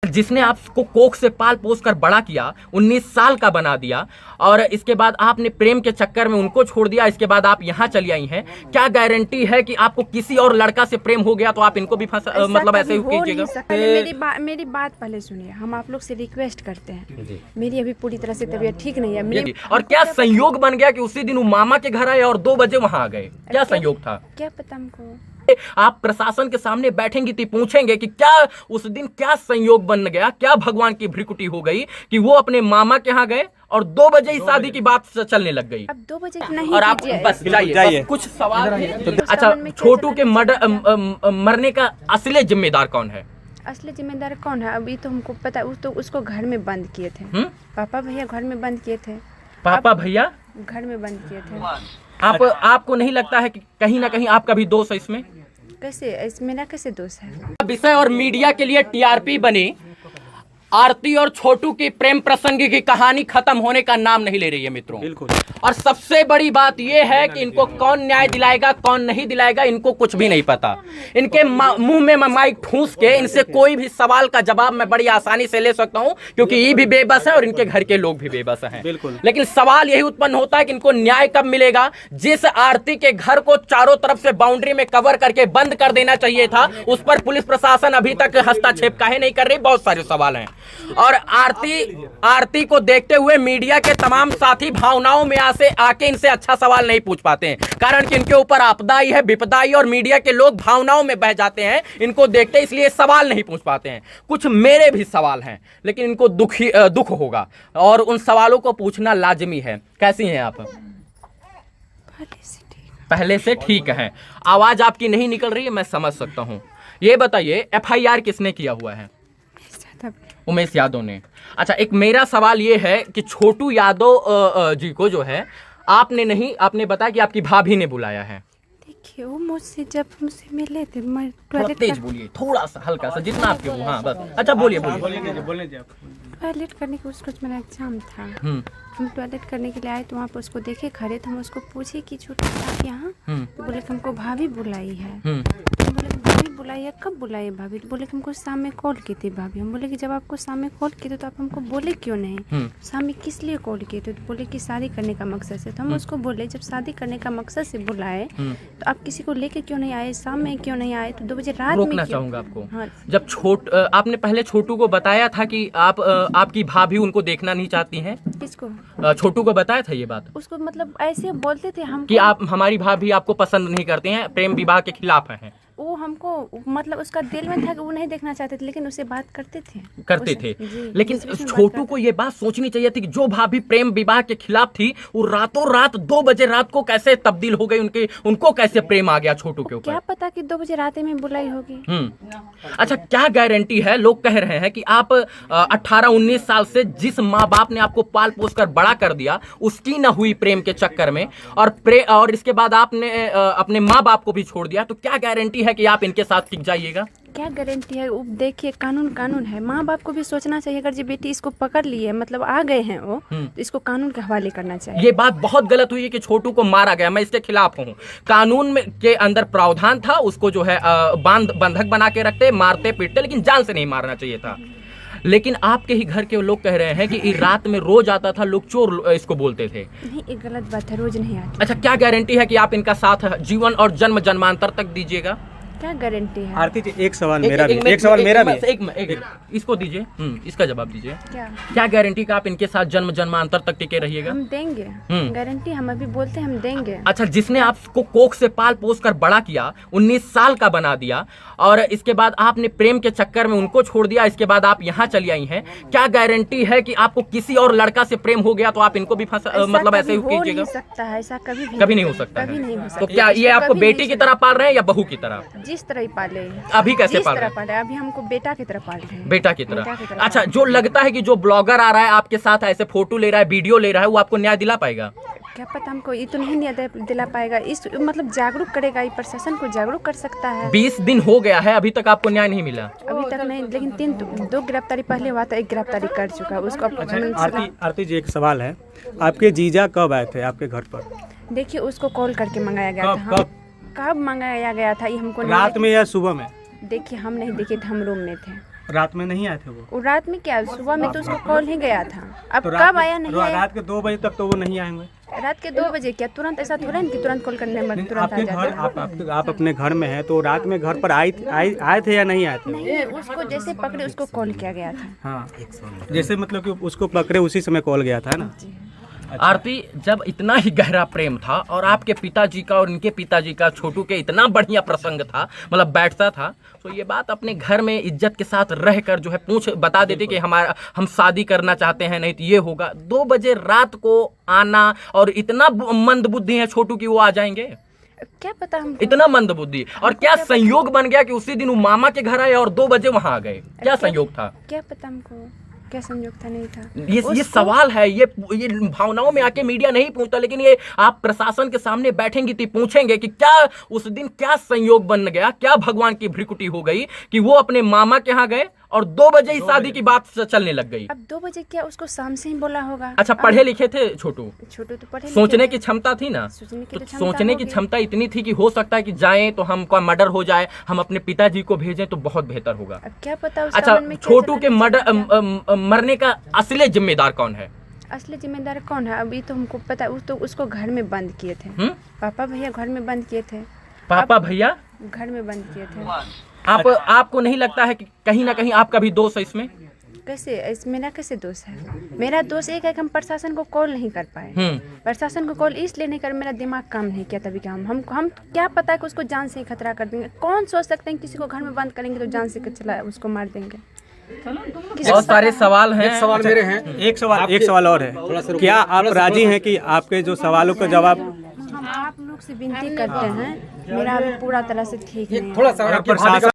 जिसने आपको कोख से पाल पोस कर बड़ा किया, 19 साल का बना दिया, और इसके बाद आपने प्रेम के चक्कर में उनको छोड़ दिया। इसके बाद आप यहाँ चली आई हैं। क्या गारंटी है कि आपको किसी और लड़का से प्रेम हो गया तो आप इनको भी मतलब ऐसे ही कीजिएगा? मेरी बात पहले सुनिए, हम आप लोग से रिक्वेस्ट करते हैं। मेरी अभी पूरी तरह से तबीयत ठीक नहीं है। और क्या संयोग बन गया कि उसी दिन वो मामा के घर आए और 2 बजे वहां आ गए? क्या संयोग था? क्या पता हमको। आप प्रशासन के सामने बैठेंगी तो पूछेंगे कि क्या उस दिन क्या संयोग बन गया, क्या भगवान की भ्रिकुटी हो गई कि वो अपने मामा के यहाँ गए और 2 बजे ही शादी की बात चलने लग गई। अब 2 बजे नहीं, और आप बस जाइए, कुछ सवाल है। अच्छा, छोटू के मरने का असली जिम्मेदार कौन है? असली जिम्मेदार कौन है अभी तो हमको पता है। तो उसको घर में बंद किए थे। पापा भैया घर में बंद किए थे। पापा भैया घर में बंद किए थे। आपको नहीं लगता है कि कहीं ना कहीं आपका भी दोष है इसमें? कैसे मेरा कैसे दोष है? विषय और मीडिया के लिए टीआरपी बनी आरती और छोटू की प्रेम प्रसंग की कहानी खत्म होने का नाम नहीं ले रही है मित्रों। बिल्कुल। और सबसे बड़ी बात यह है कि इनको कौन न्याय दिलाएगा कौन नहीं दिलाएगा इनको कुछ भी नहीं पता। इनके मुंह में माइक ठूंस के इनसे कोई भी सवाल का जवाब मैं बड़ी आसानी से ले सकता हूं, क्योंकि ये भी बेबस है और इनके घर के लोग भी बेबस हैं। बिल्कुल। लेकिन सवाल यही उत्पन्न होता है कि इनको न्याय कब मिलेगा? जिस आरती के घर को चारों तरफ से बाउंड्री में कवर करके बंद कर देना चाहिए था, उस पर पुलिस प्रशासन अभी तक हस्तक्षेप काहे नहीं कर रही? बहुत सारे सवाल हैं। और आरती को देखते हुए मीडिया के तमाम साथी भावनाओं में आके इनसे अच्छा सवाल नहीं पूछ पाते हैं, कारण कि इनके ऊपर आपदाई है, विपदाई, और मीडिया के लोग भावनाओं में बह जाते हैं इनको देखते, इसलिए सवाल नहीं पूछ पाते हैं। कुछ मेरे भी सवाल हैं, लेकिन इनको दुख होगा और उन सवालों को पूछना लाजमी है। कैसी हैं आप? पहले से ठीक है। आवाज आपकी नहीं निकल रही है, मैं समझ सकता हूं। ये बताइए, FIR किसने किया हुआ है? उमेश यादव ने। अच्छा, एक मेरा सवाल ये है कि छोटू यादव जी को जो है आपने नहीं, आपने बताया कि आपकी भाभी ने बुलाया है। देखिए, वो मुझसे जब मुझसे मिले थे, मैं तेज बोलिए, थोड़ा सा हल्का सा, जितना आपके वो। हाँ बस। अच्छा बोलिए। टॉयलेट करने के उसको मेरा एग्जाम था। हम टॉयलेट करने के लिए आए तो वहाँ पर उसको देखे खड़े थे। हम उसको पूछे कि छोटा आप यहाँ? तो बोले कि हमको भाभी बुलाई है। तो बोले भाभी बुलाई है? कब बुलाई है भाभी? तो बोले कि हमको शाम में कॉल की थी भाभी। हम बोले कि जब आपको शाम में कॉल किए थे तो आप हमको बोले क्यों नहीं? शाम में किस लिए कॉल किए थे? तो बोले कि शादी करने का मकसद से। तो हम उसको बोले जब शादी करने का मकसद से बुलाए तो आप किसी को लेके क्यों नहीं आए? शाम में क्यों नहीं आए? तो 2 बजे रात में। रोकना चाहूंगा आपको। हाँ। जब आपने पहले छोटू को बताया था कि आपकी भाभी उनको देखना नहीं चाहती हैं? किसको? छोटू को बताया था ये बात? उसको मतलब ऐसे बोलते थे हम कि आप हमारी भाभी आपको पसंद नहीं करते हैं, प्रेम विवाह के खिलाफ हैं। वो हमको मतलब उसका दिल में था कि वो नहीं देखना चाहते थे, लेकिन उससे बात करते थे। लेकिन छोटू को ये बात सोचनी चाहिए थी कि जो भाभी प्रेम विवाह के खिलाफ थी वो रातों रात 2 बजे रात को कैसे तब्दील हो गई, उनको कैसे प्रेम आ गया छोटू के ऊपर? क्या पता कि 2 बजे रात में बुलाई होगी। अच्छा, क्या गारंटी है? लोग कह रहे हैं कि आप 18-19 साल से जिस माँ बाप ने आपको पाल पोस कर बड़ा कर दिया उसकी न हुई प्रेम के चक्कर में, और इसके बाद आपने अपने माँ बाप को भी छोड़ दिया, तो क्या गारंटी है कि आप इनके साथ टिक जाइएगा? क्या गारंटी है? देखिए, कानून है। माँ बाप को भी सोचना चाहिए। अगर जो बेटी इसको पकड़ ली है, मतलब आ गए हैं वो, तो इसको कानून के हवाले करना चाहिए। ये बात बहुत गलत हुई है कि छोटू को मारा गया, मैं इसके खिलाफ हूँ। कानून में के अंदर प्रावधान था, उसको जो है बंधक बना के रखते, मारते पीटते, लेकिन जान से नहीं मारना चाहिए था। लेकिन आपके ही घर के लोग कह रहे हैं कि रात में रोज आता था, लोग चोर इसको बोलते थे। नहीं, ये गलत बात है, रोज नहीं आता। अच्छा, क्या गारंटी है कि आप इनका साथ जीवन और जन्म जन्मांतर तक दीजिएगा? क्या गारंटी है? आरती जी, एक सवाल मेरा भी है। इसको दीजिए, इसका जवाब दीजिए। क्या गारंटी का आप इनके साथ जन्म जन्मांतर तक टिके रहिएगा? हम देंगे गारंटी, हम अभी बोलते हैं हम देंगे। अच्छा, जिसने आपको कोख से पाल पोस कर बड़ा किया, 19 साल का बना दिया, और इसके बाद आपने प्रेम के चक्कर में उनको छोड़ दिया, इसके बाद आप यहाँ चली आई हैं। क्या गारंटी है कि आपको किसी और लड़का से प्रेम हो गया तो आप इनको भी मतलब ऐसे ही कीजिएगा? ऐसा कभी नहीं हो सकता है। तो क्या ये आपको बेटी की तरह पाल रहे हैं या बहू की तरह? जिस तरह ही पाले। अभी कैसे पाल रहे हैं? अभी हमको बेटा की तरह पाल रहे हैं। बेटा की तरह। अच्छा, जो लगता है कि जो ब्लॉगर आ रहा है आपके साथ ऐसे फोटो ले रहा है, वीडियो ले रहा है, वो आपको न्याय दिला पाएगा? क्या पता, हमको ये तो नहीं न्याय दिला पाएगा। इस मतलब जागरूक करेगा, ये प्रशासन को जागरूक कर सकता है। 20 दिन हो गया है, अभी तक आपको न्याय नहीं मिला? अभी तक नहीं, लेकिन 2 गिरफ्तारी पहले हुआ था, 1 गिरफ्तारी कर चुका है उसको। आरती जी, एक सवाल है, आपके जीजा कब आए थे आपके घर पर? देखिए, उसको कॉल करके मंगाया गया था। कब मंगाया गया था ये हमको रात में या सुबह में? देखिए, हम नहीं देखे थे, हम रूम में थे। रात में नहीं आए थे वो रात में क्या, सुबह में तो उसको कॉल ही गया था। अब तो कब आया नहीं आया? रात के 2 बजे तक तो वो नहीं आएंगे। रात के 2 बजे क्या तुरंत ऐसा थोड़ा है कि तुरंत कॉल करने में तुरंत आ आपके घर जाता? आप अपने घर में हैं तो रात में घर पर आए थे या नहीं आए थे? नहीं, उसको जैसे पकड़े उसको कॉल किया गया था। हाँ, जैसे मतलब कि उसको पकड़े उसी समय कॉल गया था ना। आरती, जब इतना ही गहरा प्रेम था और आपके पिताजी का और इनके पिताजी का छोटू के इतना बढ़िया प्रसंग था, मतलब बैठता था, तो ये बात अपने घर में इज्जत के साथ रहकर जो है बता देते कि हम शादी करना चाहते हैं, नहीं तो ये होगा। 2 बजे रात को आना, और इतना मंद बुद्धि है छोटू की वो आ जाएंगे? क्या पता हमको। इतना मंद बुद्धि, और क्या संयोग बन गया कि उसी दिन वो मामा के घर आए और 2 बजे वहां आ गए? क्या संयोग था? क्या पता हमको, क्या संयोग था, नहीं था। ये सवाल है, ये भावनाओं में आके मीडिया नहीं पूछता, लेकिन ये आप प्रशासन के सामने बैठेंगी तो पूछेंगे कि क्या उस दिन क्या संयोग बन गया, क्या भगवान की भ्रिकुटी हो गई कि वो अपने मामा के यहाँ गए और 2 बजे ही शादी की बात चलने लग गई। अब 2 बजे क्या, उसको शाम से ही बोला होगा। अच्छा, पढ़े लिखे थे छोटू? छोटू तो पढ़े, सोचने की क्षमता थी ना? सोचने की क्षमता इतनी थी कि हो सकता है कि जाएं तो हमका मर्डर हो जाए, हम अपने पिताजी को भेजें तो बहुत बेहतर होगा। अब क्या पता उसका अच्छा, मन में क्या छोटू चल के रहा है। मरने का असली जिम्मेदार कौन है? असली जिम्मेदार कौन है अभी तो हमको पता है। तो उसको घर में बंद किए थे। पापा भैया घर में बंद किए थे। पापा भैया घर में बंद किए थे। आपको नहीं लगता है कि कहीं ना कहीं आपका भी दोष है इसमें? कैसे, मेरा कैसे दोष है? मेरा दोष एक है कि हम प्रशासन को कॉल नहीं कर पाए। प्रशासन को कॉल इसलिए नहीं कर, मेरा दिमाग काम नहीं किया तभी कि हम क्या पता है कि उसको जान से ही खतरा कर देंगे। कौन सोच सकते हैं किसी को घर में बंद करेंगे तो जान से चला उसको मार देंगे? बहुत सारे सवाल हैं। एक सवाल मेरे हैं, एक सवाल और है। क्या आप राजी हैं कि आपके जो सवालों का जवाब हम आप लोग से विनती करते हैं, मेरा अभी पूरा तरह से ठीक नहीं है। प्रशासन